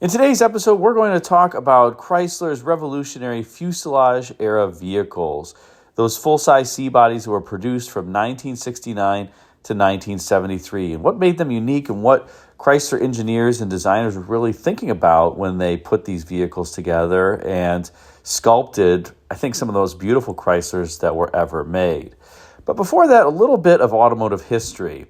In today's episode, we're going to talk about Chrysler's revolutionary fuselage-era vehicles, those full-size C-bodies that were produced from 1969 to 1973, and what made them unique and what Chrysler engineers and designers were really thinking about when they put these vehicles together and sculpted, I think, some of those beautiful Chryslers that were ever made. But before that, a little bit of automotive history.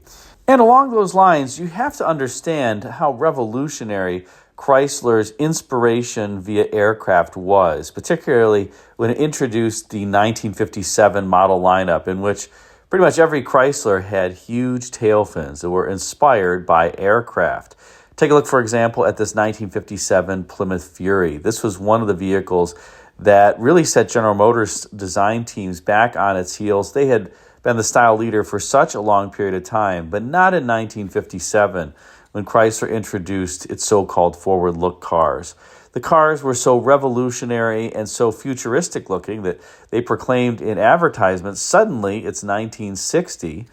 And along those lines, you have to understand how revolutionary Chrysler's inspiration via aircraft was, particularly when it introduced the 1957 model lineup, in which pretty much every Chrysler had huge tail fins that were inspired by aircraft. Take a look, for example, at this 1957 Plymouth Fury. This was one of the vehicles that really set General Motors design teams back on its heels. They had been the style leader for such a long period of time, but not in 1957 when Chrysler introduced its so-called forward-look cars. The cars were so revolutionary and so futuristic looking that they proclaimed in advertisements, suddenly it's 1960,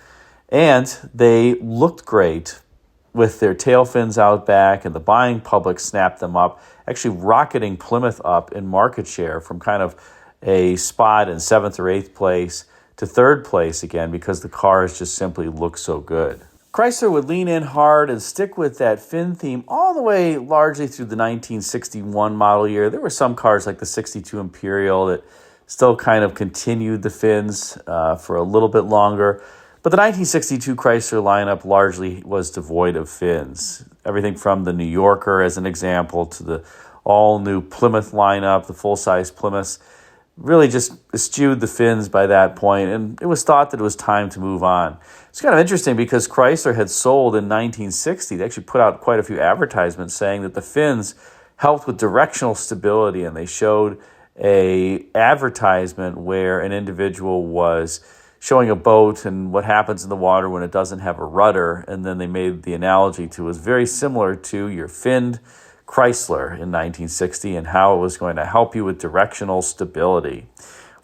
and they looked great with their tail fins out back, and the buying public snapped them up, actually rocketing Plymouth up in market share from kind of a spot in 7th or 8th place to 3rd place again because the cars just simply look so good. Chrysler would lean in hard and stick with that fin theme all the way largely through the 1961 model year. There were some cars like the 62 Imperial that still kind of continued the fins for a little bit longer. But the 1962 Chrysler lineup largely was devoid of fins. Everything from the New Yorker, as an example, to the all-new Plymouth lineup, the full-size Plymouths, really just eschewed the fins by that point, and it was thought that it was time to move on. It's kind of interesting because Chrysler had sold in 1960. They actually put out quite a few advertisements saying that the fins helped with directional stability, and they showed a advertisement where an individual was showing a boat and what happens in the water when it doesn't have a rudder, and then they made the analogy to it was very similar to your finned Chrysler in 1960 and how it was going to help you with directional stability.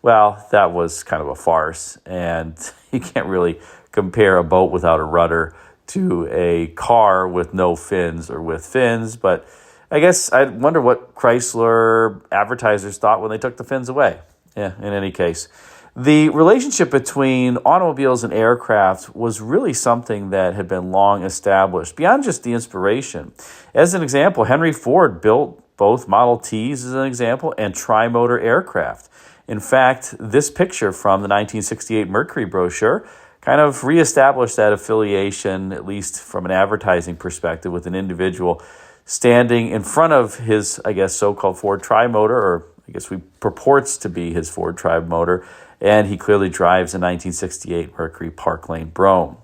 Well, that was kind of a farce, and you can't really compare a boat without a rudder to a car with no fins or with fins, but I guess I wonder what Chrysler advertisers thought when they took the fins away. Yeah, in any case. The relationship between automobiles and aircraft was really something that had been long established, beyond just the inspiration. As an example, Henry Ford built both Model Ts, as an example, and tri-motor aircraft. In fact, this picture from the 1968 Mercury brochure kind of reestablished that affiliation, at least from an advertising perspective, with an individual standing in front of his, I guess, so-called Ford tri-motor, or I guess purports to be his Ford tri-motor, and he clearly drives a 1968 Mercury Park Lane Brougham.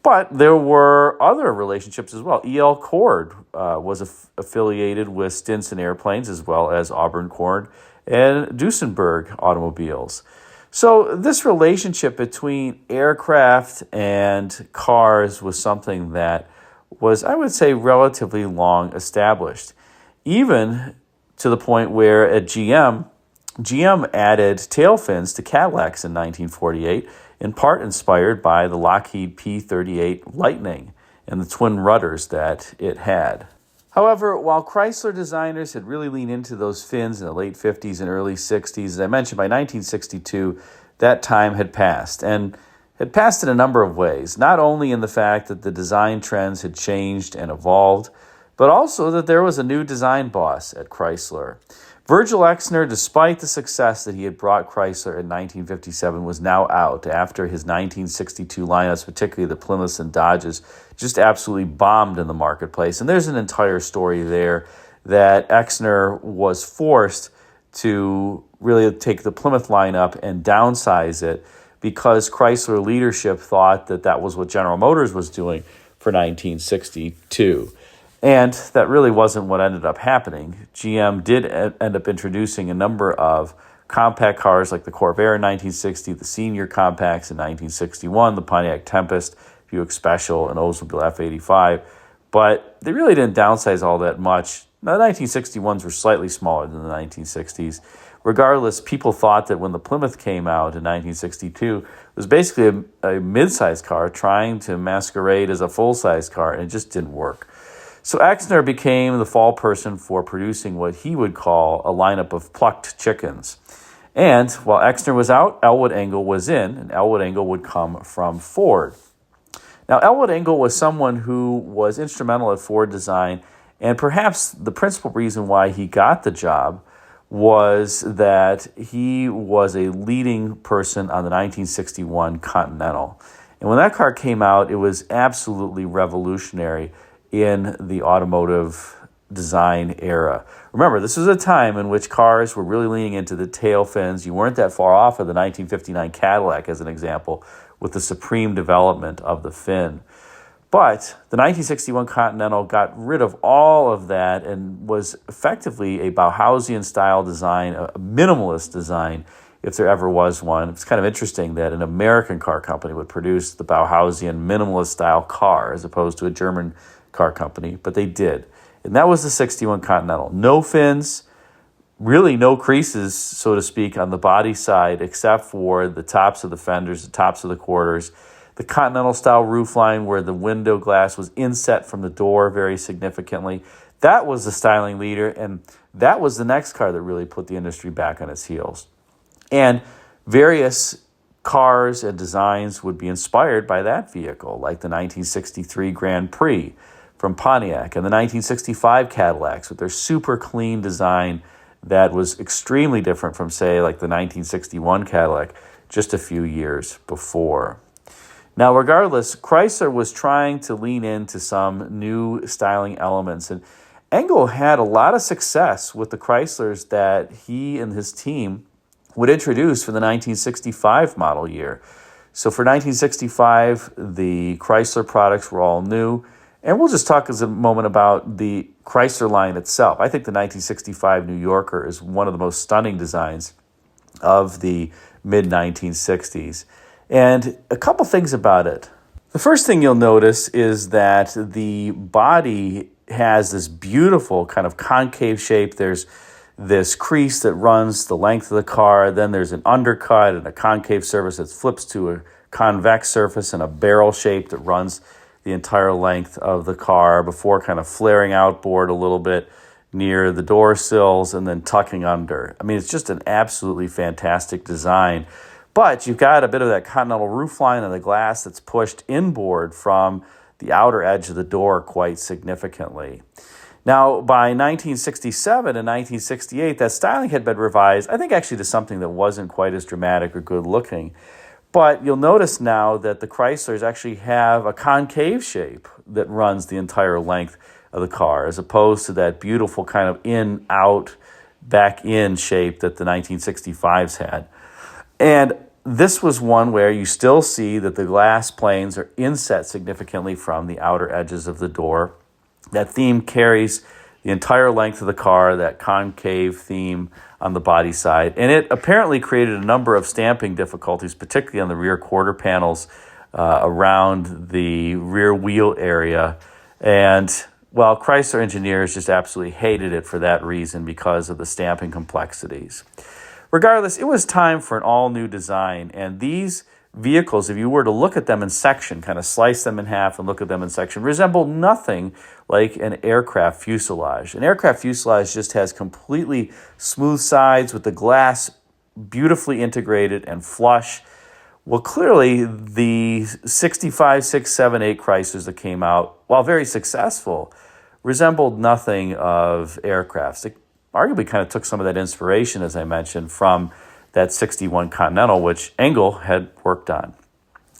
But there were other relationships as well. E.L. Cord was affiliated with Stinson Airplanes as well as Auburn Cord and Duesenberg Automobiles. So this relationship between aircraft and cars was something that was, I would say, relatively long established, even to the point where at GM added tail fins to Cadillacs in 1948, in part inspired by the Lockheed P-38 Lightning and the twin rudders that it had. However, while Chrysler designers had really leaned into those fins in the late 50s and early 60s, as I mentioned, by 1962, that time had passed, and had passed in a number of ways, not only in the fact that the design trends had changed and evolved, but also that there was a new design boss at Chrysler. Virgil Exner, despite the success that he had brought Chrysler in 1957, was now out after his 1962 lineups, particularly the Plymouths and Dodges, just absolutely bombed in the marketplace. And there's an entire story there that Exner was forced to really take the Plymouth lineup and downsize it because Chrysler leadership thought that that was what General Motors was doing for 1962. And that really wasn't what ended up happening. GM did end up introducing a number of compact cars like the Corvair in 1960, the Senior Compacts in 1961, the Pontiac Tempest, Buick Special, and Oldsmobile F85. But they really didn't downsize all that much. Now, the 1961s were slightly smaller than the 1960s. Regardless, people thought that when the Plymouth came out in 1962, it was basically a mid-size car trying to masquerade as a full-size car, and it just didn't work. So Exner became the fall person for producing what he would call a lineup of plucked chickens. And while Exner was out, Elwood Engel was in, and Elwood Engel would come from Ford. Now, Elwood Engel was someone who was instrumental at Ford design, and perhaps the principal reason why he got the job was that he was a leading person on the 1961 Continental. And when that car came out, it was absolutely revolutionary in the automotive design era. Remember, this was a time in which cars were really leaning into the tail fins. You weren't that far off of the 1959 Cadillac, as an example, with the supreme development of the fin. But the 1961 Continental got rid of all of that and was effectively a Bauhausian-style design, a minimalist design, if there ever was one. It's kind of interesting that an American car company would produce the Bauhausian minimalist-style car as opposed to a German car company, but they did. And that was the 61 Continental. No fins, really no creases, so to speak, on the body side except for the tops of the fenders, the tops of the quarters. The Continental-style roofline where the window glass was inset from the door very significantly. That was the styling leader, and that was the next car that really put the industry back on its heels. And various cars and designs would be inspired by that vehicle, like the 1963 Grand Prix from Pontiac and the 1965 Cadillacs with their super clean design that was extremely different from, say, like the 1961 Cadillac just a few years before. Now, regardless, Chrysler was trying to lean into some new styling elements, and Engel had a lot of success with the Chryslers that he and his team would introduce for the 1965 model year. So for 1965, the Chrysler products were all new, and we'll just talk as a moment about the Chrysler line itself. I think the 1965 New Yorker is one of the most stunning designs of the mid-1960s. And a couple things about it. The first thing you'll notice is that the body has this beautiful kind of concave shape. There's this crease that runs the length of the car. Then there's an undercut and a concave surface that flips to a convex surface and a barrel shape that runs the entire length of the car before kind of flaring outboard a little bit near the door sills and then tucking under. I mean, it's just an absolutely fantastic design. But you've got a bit of that Continental roofline and the glass that's pushed inboard from the outer edge of the door quite significantly. Now, by 1967 and 1968, that styling had been revised, I think actually to something that wasn't quite as dramatic or good looking. But you'll notice now that the Chryslers actually have a concave shape that runs the entire length of the car, as opposed to that beautiful kind of in, out, back in shape that the 1965s had. And this was one where you still see that the glass planes are inset significantly from the outer edges of the door. That theme carries the entire length of the car, that concave theme on the body side. And it apparently created a number of stamping difficulties, particularly on the rear quarter panels around the rear wheel area. And well, Chrysler engineers just absolutely hated it for that reason because of the stamping complexities. Regardless, it was time for an all-new design, and these vehicles, if you were to look at them in section, kind of slice them in half and look at them in section, resemble nothing like an aircraft fuselage. An aircraft fuselage just has completely smooth sides with the glass beautifully integrated and flush. Well, clearly, the 65, 6, 7, 8 Chryslers that came out, while very successful, resembled nothing of aircrafts. They arguably kind of took some of that inspiration, as I mentioned, from that 61 Continental, which Engel had worked on.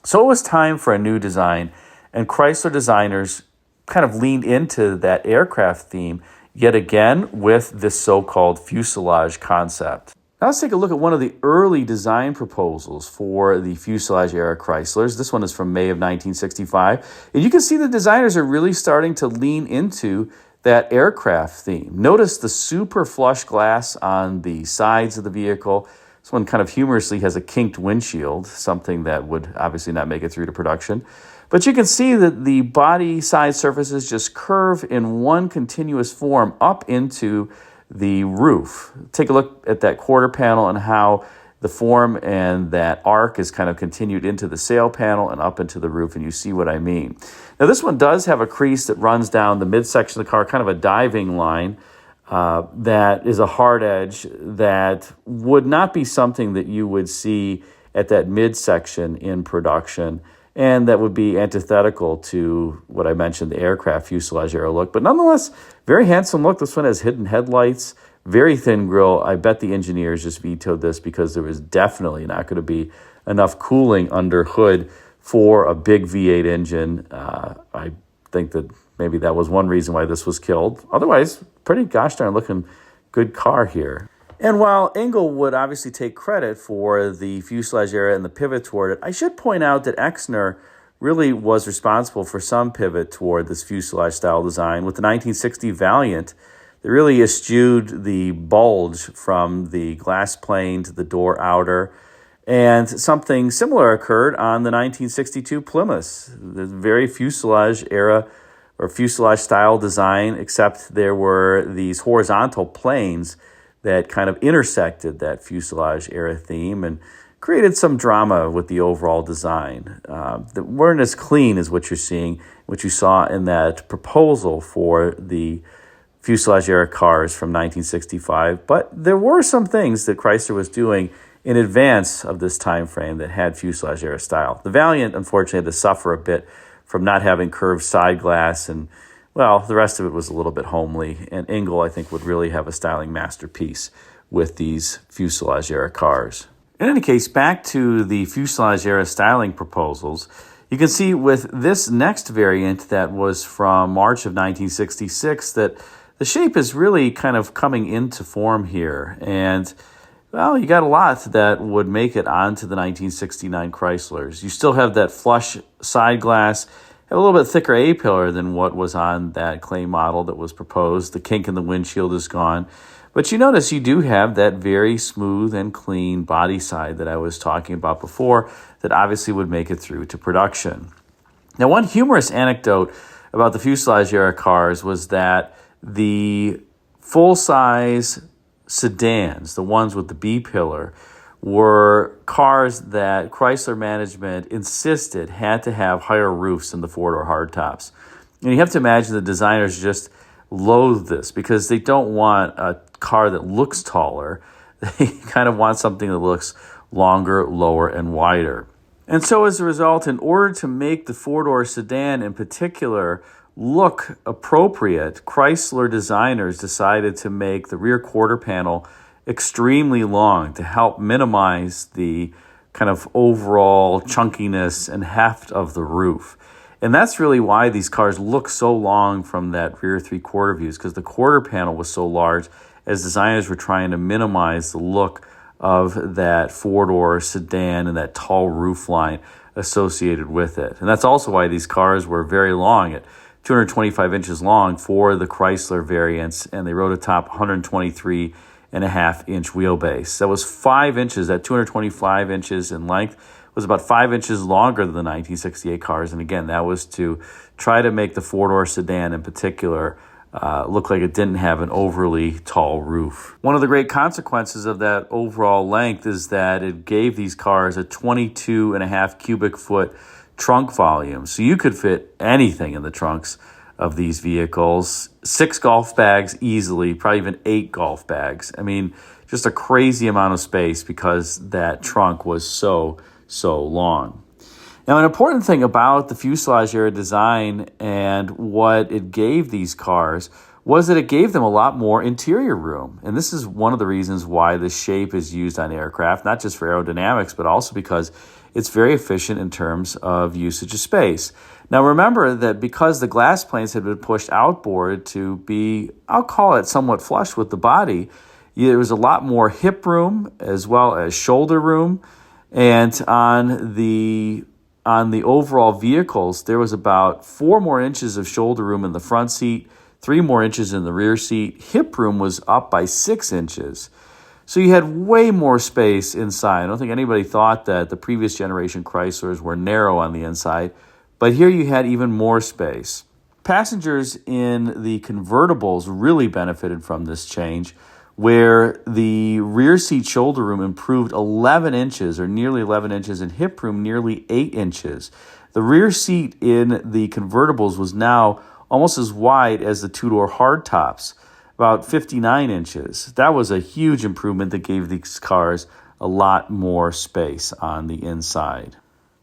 So it was time for a new design, and Chrysler designers kind of leaned into that aircraft theme yet again with this so-called fuselage concept. Now let's take a look at one of the early design proposals for the fuselage era Chryslers. This one is from May of 1965. And you can see the designers are really starting to lean into that aircraft theme. Notice the super flush glass on the sides of the vehicle. This one kind of humorously has a kinked windshield, something that would obviously not make it through to production. But you can see that the body side surfaces just curve in one continuous form up into the roof. Take a look at that quarter panel and how the form and that arc is kind of continued into the sail panel and up into the roof, and you see what I mean. Now, this one does have a crease that runs down the midsection of the car, kind of a diving line that is a hard edge that would not be something that you would see at that midsection in production, and that would be antithetical to what I mentioned, the aircraft fuselage era look. But nonetheless, very handsome look. This one has hidden headlights, very thin grille. I bet the engineers just vetoed this because there was definitely not going to be enough cooling under hood for a big V8 engine. I think that maybe that was one reason why this was killed. Otherwise, pretty gosh darn looking good car here. And while Engel would obviously take credit for the fuselage era and the pivot toward it, I should point out that Exner really was responsible for some pivot toward this fuselage style design. With the 1960 Valiant, they really eschewed the bulge from the glass plane to the door outer. And something similar occurred on the 1962 Plymouth, the very fuselage era or fuselage style design, except there were these horizontal planes that kind of intersected that fuselage era theme and created some drama with the overall design. That weren't as clean as what you're seeing, what you saw in that proposal for the fuselage era cars from 1965. But there were some things that Chrysler was doing in advance of this time frame that had fuselage era style. The Valiant, unfortunately, had to suffer a bit from not having curved side glass, and well, the rest of it was a little bit homely, and Engel, I think, would really have a styling masterpiece with these fuselage-era cars. In any case, back to the fuselage-era styling proposals, you can see with this next variant that was from March of 1966 that the shape is really kind of coming into form here, and well, you got a lot that would make it onto the 1969 Chryslers. You still have that flush side glass, have a little bit thicker A-pillar than what was on that clay model that was proposed. The kink in the windshield is gone. But you notice you do have that very smooth and clean body side that I was talking about before that obviously would make it through to production. Now, one humorous anecdote about the fuselage era cars was that the full-size sedans, the ones with the B-pillar, were cars that Chrysler management insisted had to have higher roofs than the four-door hardtops. And you have to imagine the designers just loathe this because they don't want a car that looks taller. They kind of want something that looks longer, lower, and wider. And so as a result, in order to make the four-door sedan in particular look appropriate, Chrysler designers decided to make the rear quarter panel extremely long to help minimize the kind of overall chunkiness and heft of the roof. And that's really why these cars look so long from that rear three-quarter views, because the quarter panel was so large as designers were trying to minimize the look of that four-door sedan and that tall roof line associated with it. And that's also why these cars were very long, at 225 inches long for the Chrysler variants, and they rode atop 123 and a half inch wheelbase. That was 5 inches, that 225 inches in length was about 5 inches longer than the 1968 cars. And again, that was to try to make the four-door sedan in particular look like it didn't have an overly tall roof. One of the great consequences of that overall length is that it gave these cars a 22 and a half cubic foot trunk volume. So you could fit anything in the trunks of these vehicles. 6 golf bags easily, probably even 8 golf bags. I mean, just a crazy amount of space because that trunk was so long. Now, an important thing about the fuselage era design and what it gave these cars was that it gave them a lot more interior room. And this is one of the reasons why this shape is used on aircraft, not just for aerodynamics, but also because it's very efficient in terms of usage of space. Now, remember that because the glass planes had been pushed outboard to be, I'll call it somewhat flush with the body, there was a lot more hip room as well as shoulder room. And on the overall vehicles, there was about 4 more inches of shoulder room in the front seat, 3 more inches in the rear seat. Hip room was up by 6 inches. So you had way more space inside. I don't think anybody thought that the previous generation Chryslers were narrow on the inside, but here you had even more space. Passengers in the convertibles really benefited from this change. where the rear seat shoulder room improved 11 inches or nearly 11 inches and hip room nearly 8 inches. The rear seat in the convertibles was now almost as wide as the two-door hardtops, about 59 inches. That was a huge improvement that gave these cars a lot more space on the inside.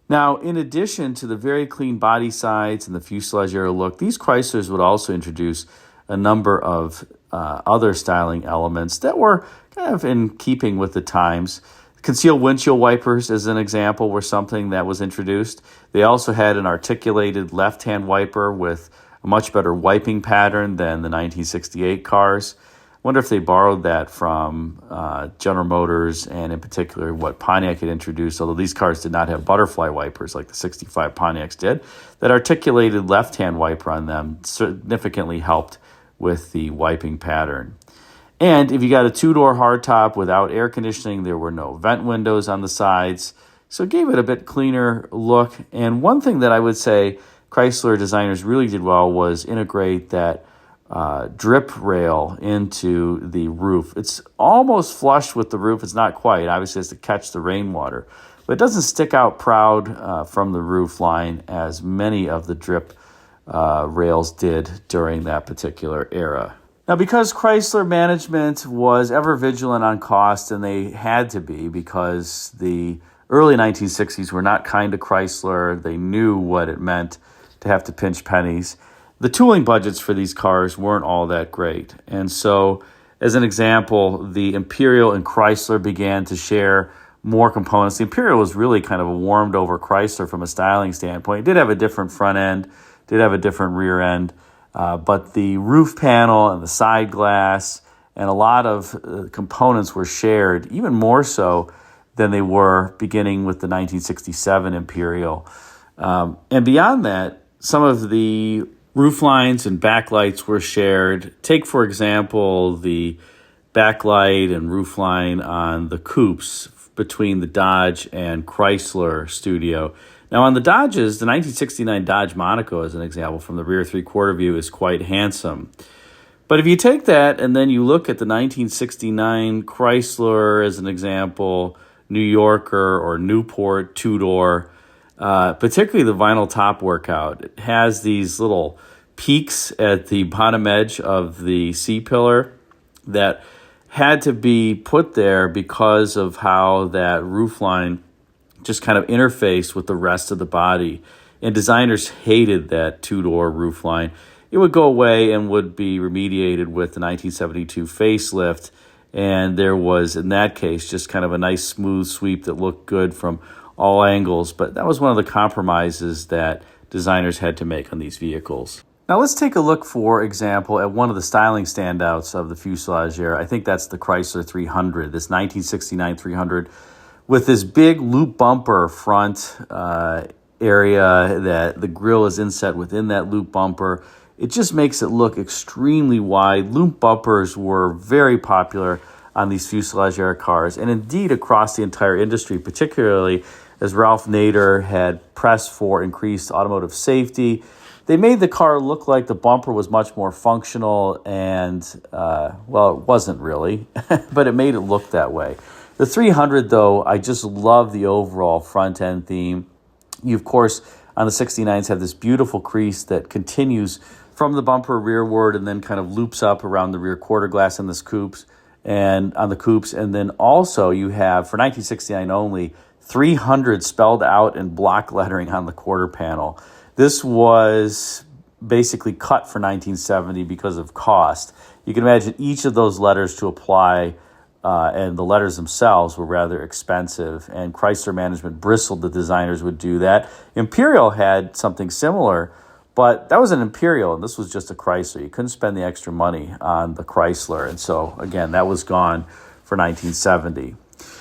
Now, in addition to the very clean body sides and the fuselage era look, these Chryslers would also introduce a number of other styling elements that were kind of in keeping with the times. Concealed windshield wipers, as an example, were something that was introduced. They also had an articulated left-hand wiper with a much better wiping pattern than the 1968 cars. I wonder if they borrowed that from General Motors and in particular what Pontiac had introduced, although these cars did not have butterfly wipers like the 65 Pontiacs did. That articulated left-hand wiper on them significantly helped with the wiping pattern. And if you got a two-door hardtop without air conditioning, there were no vent windows on the sides, so it gave it a bit cleaner look. And one thing that I would say Chrysler designers really did well was integrate that drip rail into the roof. It's almost flush with the roof. It's not quite. Obviously, it has to catch the rainwater. But it doesn't stick out proud from the roof line as many of the drip rails did during that particular era. Now, because Chrysler management was ever vigilant on cost, and they had to be because the early 1960s were not kind to Chrysler. They knew what it meant to have to pinch pennies. The tooling budgets for these cars weren't all that great. And so, as an example, the Imperial and Chrysler began to share more components. The Imperial was really kind of a warmed over Chrysler from a styling standpoint. It did have a different front end, did have a different rear end, but the roof panel and the side glass and a lot of components were shared, even more so than they were beginning with the 1967 Imperial. And beyond that, some of the roof lines and backlights were shared. Take, for example, the backlight and roof line on the coupes between the Dodge and Chrysler studio. Now, on the Dodges, the 1969 Dodge Monaco, as an example, from the rear three-quarter view, is quite handsome. But if you take that and then you look at the 1969 Chrysler, as an example, New Yorker or Newport two-door, particularly the vinyl top workout, it has these little peaks at the bottom edge of the C-pillar that had to be put there because of how that roofline just kind of interfaced with the rest of the body. And designers hated that two-door roofline. It would go away and would be remediated with the 1972 facelift. And there was, in that case, just kind of a nice smooth sweep that looked good from all angles. But that was one of the compromises that designers had to make on these vehicles. Now let's take a look, for example, at one of the styling standouts of the fuselage era. I think that's the Chrysler 300, this 1969 300, with this big loop bumper front area that the grille is inset within that loop bumper. It just makes it look extremely wide. Loop bumpers were very popular on these fuselage era cars, and indeed across the entire industry, particularly as Ralph Nader had pressed for increased automotive safety. They made the car look like the bumper was much more functional and, well, it wasn't really, but it made it look that way. The 300, though, I just love the overall front-end theme. You, of course, on the 69s have this beautiful crease that continues from the bumper rearward and then kind of loops up around the rear quarter glass on the coupes and on the coupes. And then also you have, for 1969 only, 300 spelled out in block lettering on the quarter panel. This was basically cut for 1970 because of cost. You can imagine each of those letters to apply, and the letters themselves were rather expensive, and Chrysler management bristled that designers would do that. Imperial had something similar, but that was an Imperial, and this was just a Chrysler. You couldn't spend the extra money on the Chrysler, and so, again, that was gone for 1970.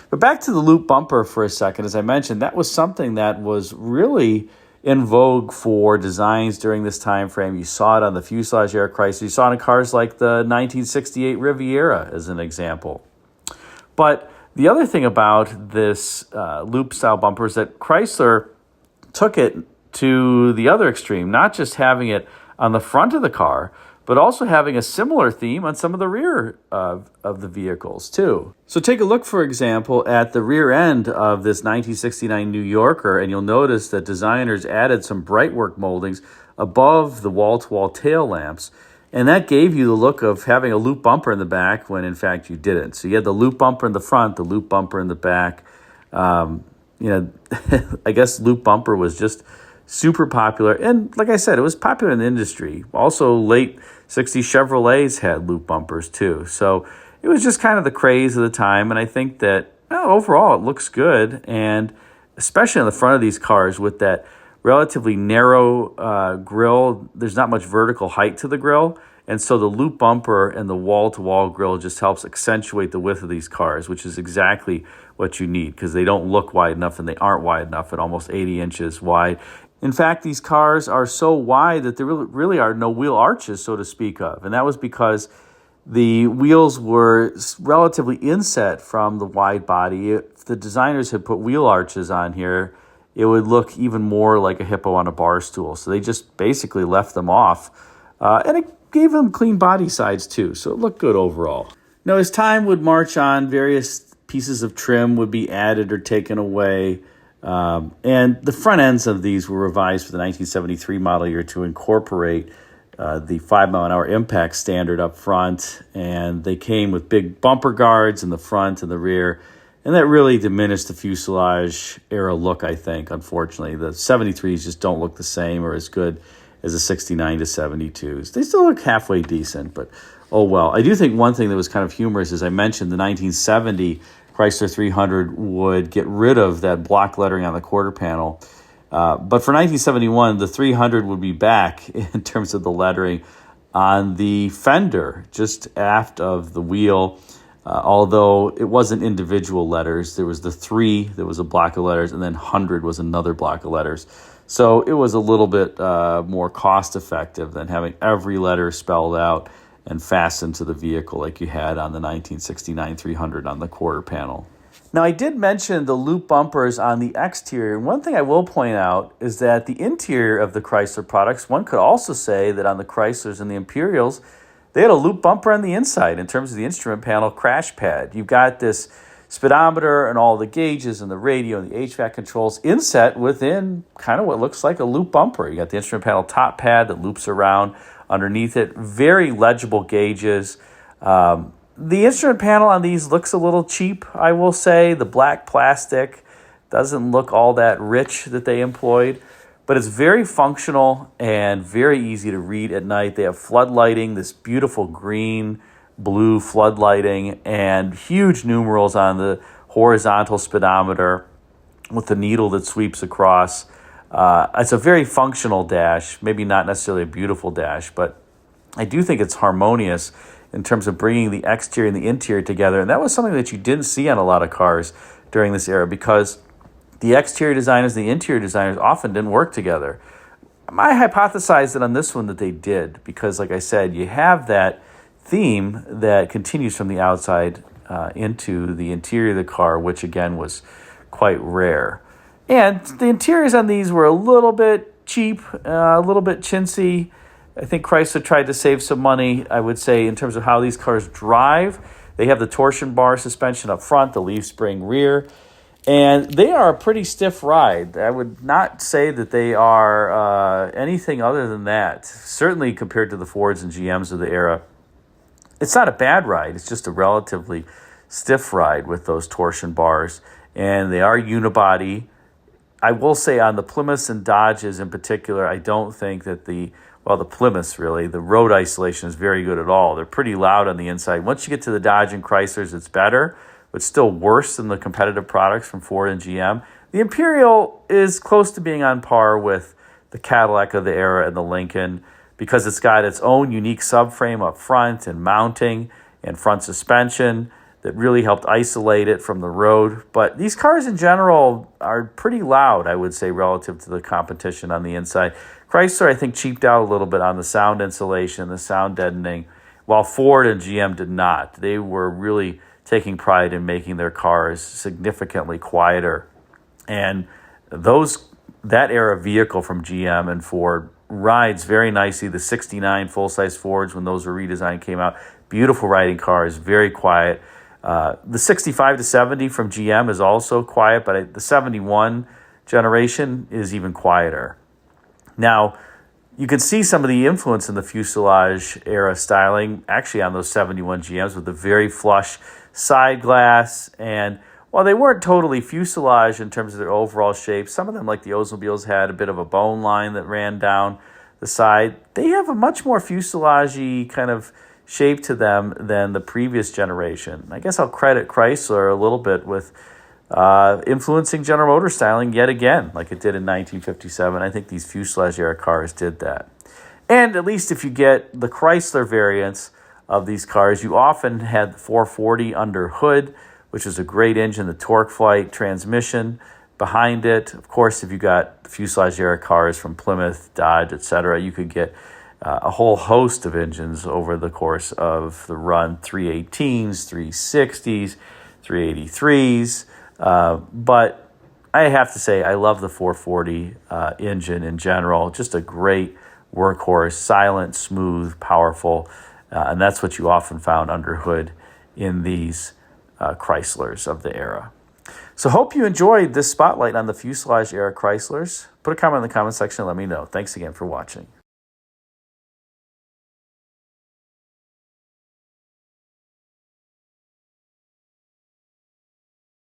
But back to the loop bumper for a second. As I mentioned, that was something that was really in vogue for designs during this time frame. You saw it on the fuselage era Chrysler. You saw it in cars like the 1968 Riviera, as an example. But the other thing about this loop-style bumper is that Chrysler took it to the other extreme, not just having it on the front of the car, but also having a similar theme on some of the rear of the vehicles too. So take a look, for example, at the rear end of this 1969 New Yorker, and you'll notice that designers added some brightwork moldings above the wall-to-wall tail lamps, and that gave you the look of having a loop bumper in the back when in fact you didn't. So you had the loop bumper in the front, the loop bumper in the back. I guess loop bumper was just super popular. And like I said, it was popular in the industry. Also, late 60s Chevrolets had loop bumpers too. So it was just kind of the craze of the time. And I think that overall it looks good. And especially on the front of these cars with that relatively narrow grille, there's not much vertical height to the grille. And so the loop bumper and the wall-to-wall grille just helps accentuate the width of these cars, which is exactly what you need because they don't look wide enough and they aren't wide enough at almost 80 inches wide. In fact, these cars are so wide that there really are no wheel arches, so to speak of. And that was because the wheels were relatively inset from the wide body. If the designers had put wheel arches on here, it would look even more like a hippo on a bar stool. So they just basically left them off. And it gave them clean body sides too, so it looked good overall. Now, as time would march on, various pieces of trim would be added or taken away. And the front ends of these were revised for the 1973 model year to incorporate the 5-mile-an-hour impact standard up front. And they came with big bumper guards in the front and the rear. And that really diminished the fuselage era look, I think, unfortunately. The 73s just don't look the same or as good as the 69 to 72s. They still look halfway decent, but oh well. I do think one thing that was kind of humorous is I mentioned the 1970 Chrysler 300 would get rid of that block lettering on the quarter panel. But for 1971, the 300 would be back in terms of the lettering on the fender, just aft of the wheel. Although it wasn't individual letters. There was the 3, there was a block of letters, and then 100 was another block of letters. So it was a little bit more cost-effective than having every letter spelled out and fastened to the vehicle like you had on the 1969 300 on the quarter panel. Now, I did mention the loop bumpers on the exterior, and one thing I will point out is that the interior of the Chrysler products, one could also say that on the Chryslers and the Imperials, they had a loop bumper on the inside in terms of the instrument panel crash pad. You've got this speedometer and all the gauges and the radio and the HVAC controls inset within kind of what looks like a loop bumper. You got the instrument panel top pad that loops around underneath it. Very legible gauges. The instrument panel on these looks a little cheap, I will say. The black plastic doesn't look all that rich that they employed, but it's very functional and very easy to read at night. They have flood lighting, this beautiful green, blue flood lighting, and huge numerals on the horizontal speedometer with the needle that sweeps across. It's a very functional dash, maybe not necessarily a beautiful dash, but I do think it's harmonious in terms of bringing the exterior and the interior together. And that was something that you didn't see on a lot of cars during this era because the exterior designers and the interior designers often didn't work together. I hypothesized that on this one that they did because, like I said, you have that theme that continues from the outside into the interior of the car, which again was quite rare. And the interiors on these were a little bit cheap, a little bit chintzy. I think Chrysler tried to save some money, I would say, in terms of how these cars drive. They have the torsion bar suspension up front, the leaf spring rear, and they are a pretty stiff ride. I would not say that they are anything other than that, certainly compared to the Fords and GMs of the era. It's not a bad ride. It's just a relatively stiff ride with those torsion bars, and they are unibody. I will say on the Plymouths and Dodges in particular, I don't think that the Plymouths really, the road isolation is very good at all. They're pretty loud on the inside. Once you get to the Dodge and Chryslers, it's better, but still worse than the competitive products from Ford and GM. The Imperial is close to being on par with the Cadillac of the era and the Lincoln because it's got its own unique subframe up front and mounting and front suspension that really helped isolate it from the road. But these cars in general are pretty loud, I would say, relative to the competition on the inside. Chrysler, I think, cheaped out a little bit on the sound insulation, the sound deadening, while Ford and GM did not. They were really taking pride in making their cars significantly quieter. And those that era vehicle from GM and Ford rides very nicely. The 69 full-size Fords, when those were redesigned, came out. Beautiful riding cars, very quiet. The 65 to 70 from GM is also quiet, but the 71 generation is even quieter. Now, you can see some of the influence in the Fuselage era styling actually on those 71 GMs with the very flush side glass. And while they weren't totally fuselage in terms of their overall shape, some of them, like the Oldsmobiles, had a bit of a bone line that ran down the side. They have a much more fuselage-y kind of shape to them than the previous generation. I guess I'll credit Chrysler a little bit with influencing General Motors styling yet again, like it did in 1957. I think these fuselage-era cars did that. And at least if you get the Chrysler variants of these cars, you often had the 440 under hood, which is a great engine, the torque flight transmission behind it. Of course, if you got the fuselage-era cars from Plymouth, Dodge, etc., you could get a whole host of engines over the course of the run, 318s, 360s, 383s. But I have to say, I love the 440 engine in general. Just a great workhorse, silent, smooth, powerful. And that's what you often found under hood in these Chryslers of the era. So hope you enjoyed this spotlight on the Fuselage era Chryslers. Put a comment in the comment section and let me know. Thanks again for watching.